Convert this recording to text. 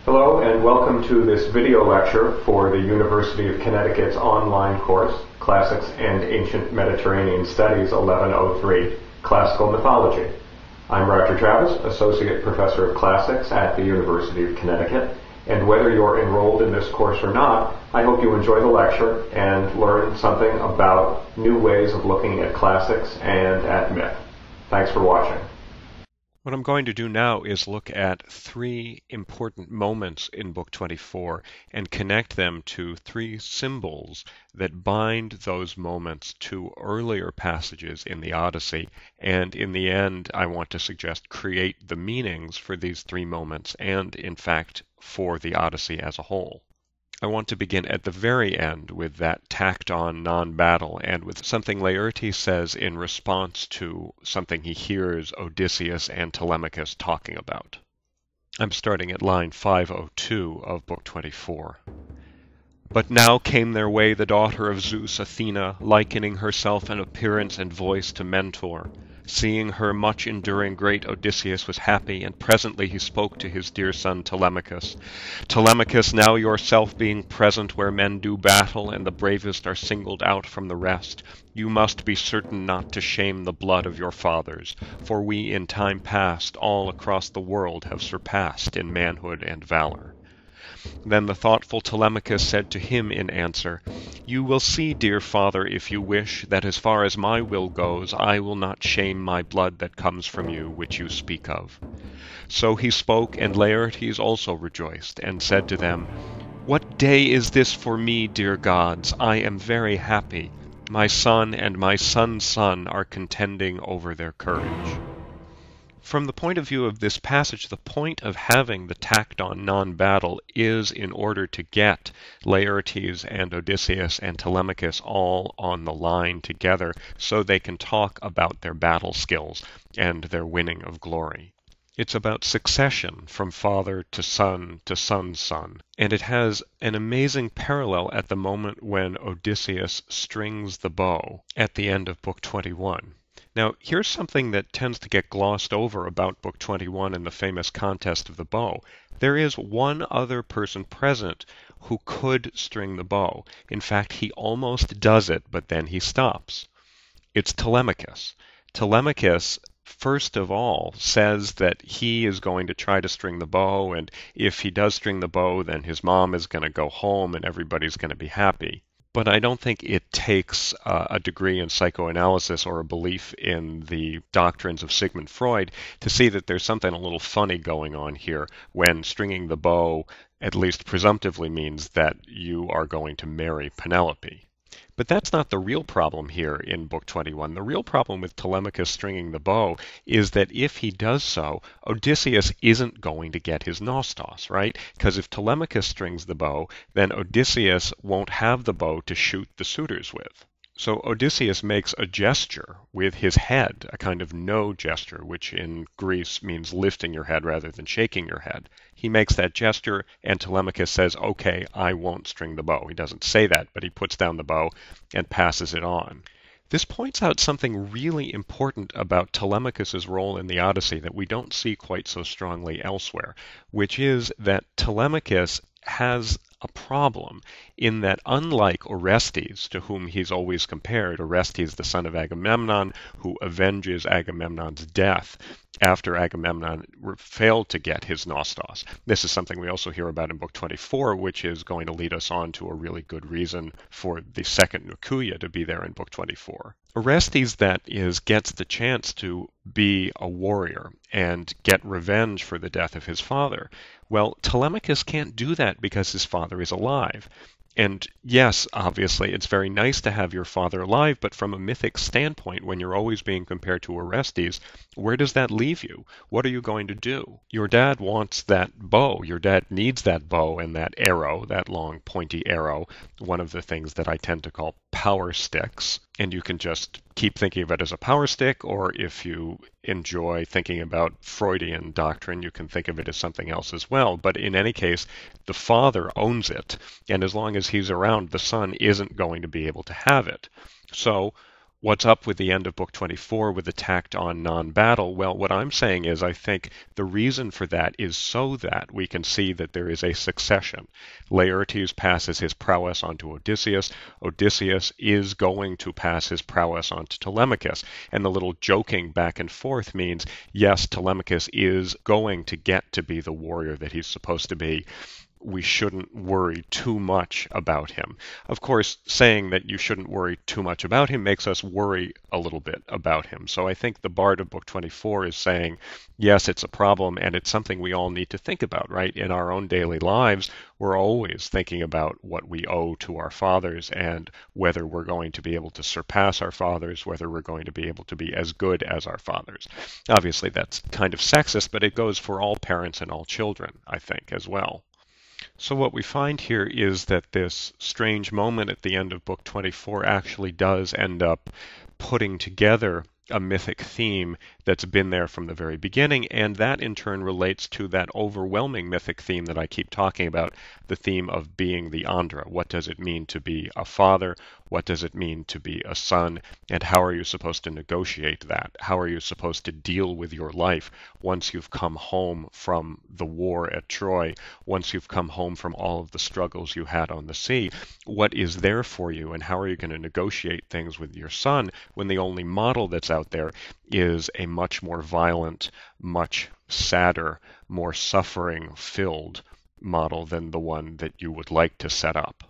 Hello and welcome to this video lecture for the University of Connecticut's online course, Classics and Ancient Mediterranean Studies 1103, Classical Mythology. I'm Roger Travis, Associate Professor of Classics at the University of Connecticut, and whether you're enrolled in this course or not, I hope you enjoy the lecture and learn something about new ways of looking at classics and at myth. Thanks for watching. What I'm going to do now is look at three important moments in Book 24 and connect them to three symbols that bind those moments to earlier passages in the Odyssey, and in the end I want to suggest create the meanings for these three moments and, in fact, for the Odyssey as a whole. I want to begin at the very end with that tacked-on non-battle and with something Laertes says in response to something he hears Odysseus and Telemachus talking about. I'm starting at line 502 of Book 24. But now came their way the daughter of Zeus, Athena, likening herself in appearance and voice to Mentor. Seeing her much enduring, great Odysseus was happy, and presently he spoke to his dear son Telemachus. Telemachus, now yourself being present where men do battle, and the bravest are singled out from the rest, you must be certain not to shame the blood of your fathers, for we in time past all across the world have surpassed in manhood and valor. Then the thoughtful Telemachus said to him in answer, You will see, dear father, if you wish, that as far as my will goes, I will not shame my blood that comes from you, which you speak of. So he spoke, and Laertes also rejoiced, and said to them, What day is this for me, dear gods? I am very happy. My son and my son's son are contending over their courage. From the point of view of this passage, the point of having the tacked-on non-battle is in order to get Laertes and Odysseus and Telemachus all on the line together so they can talk about their battle skills and their winning of glory. It's about succession from father to son's son, and it has an amazing parallel at the moment when Odysseus strings the bow at the end of Book 21. Now, here's something that tends to get glossed over about Book 21 and the famous contest of the bow. There is one other person present who could string the bow. In fact, he almost does it, but then he stops. It's Telemachus. Telemachus, first of all, says that he is going to try to string the bow, and if he does string the bow, then his mom is going to go home and everybody's going to be happy. But I don't think it takes a degree in psychoanalysis or a belief in the doctrines of Sigmund Freud to see that there's something a little funny going on here when stringing the bow at least presumptively means that you are going to marry Penelope. But that's not the real problem here in Book 21. The real problem with Telemachus stringing the bow is that if he does so, Odysseus isn't going to get his nostos, right? Because if Telemachus strings the bow, then Odysseus won't have the bow to shoot the suitors with. So Odysseus makes a gesture with his head, a kind of no gesture, which in Greece means lifting your head rather than shaking your head. He makes that gesture, and Telemachus says, okay, I won't string the bow. He doesn't say that, but he puts down the bow and passes it on. This points out something really important about Telemachus's role in the Odyssey that we don't see quite so strongly elsewhere, which is that Telemachus has a problem in that, unlike Orestes, to whom he's always compared, Orestes, the son of Agamemnon, who avenges Agamemnon's death after Agamemnon failed to get his nostos. This is something we also hear about in Book 24, which is going to lead us on to a really good reason for the second Nukuya to be there in Book 24. Orestes, that is, gets the chance to be a warrior and get revenge for the death of his father. Well, Telemachus can't do that because his father is alive. And yes, obviously, it's very nice to have your father alive, but from a mythic standpoint, when you're always being compared to Orestes, where does that leave you? What are you going to do? Your dad wants that bow. Your dad needs that bow and that arrow, that long pointy arrow, one of the things that I tend to call power sticks. And you can just keep thinking of it as a power stick, or if you enjoy thinking about Freudian doctrine, you can think of it as something else as well. But in any case, the father owns it, and as long as he's around, the son isn't going to be able to have it. So What's up with the end of Book 24 with the tacked on non-battle? Well, what I'm saying is I think the reason for that is so that we can see that there is a succession. Laertes passes his prowess on to Odysseus. Odysseus is going to pass his prowess on to Telemachus. And the little joking back and forth means, yes, Telemachus is going to get to be the warrior that he's supposed to be. We shouldn't worry too much about him. Of course, saying that you shouldn't worry too much about him makes us worry a little bit about him. So I think the Bard of Book 24 is saying, yes, it's a problem, and it's something we all need to think about, right? In our own daily lives, we're always thinking about what we owe to our fathers and whether we're going to be able to surpass our fathers, whether we're going to be able to be as good as our fathers. Obviously, that's kind of sexist, but it goes for all parents and all children, I think, as well. So what we find here is that this strange moment at the end of Book 24 actually does end up putting together a mythic theme that's been there from the very beginning, and that in turn relates to that overwhelming mythic theme that I keep talking about, the theme of being the Andra. What does it mean to be a father? What does it mean to be a son? And how are you supposed to negotiate that? How are you supposed to deal with your life once you've come home from the war at Troy, once you've come home from all of the struggles you had on the sea? What is there for you, and how are you going to negotiate things with your son when the only model that's out there is a much more violent, much sadder, more suffering-filled model than the one that you would like to set up?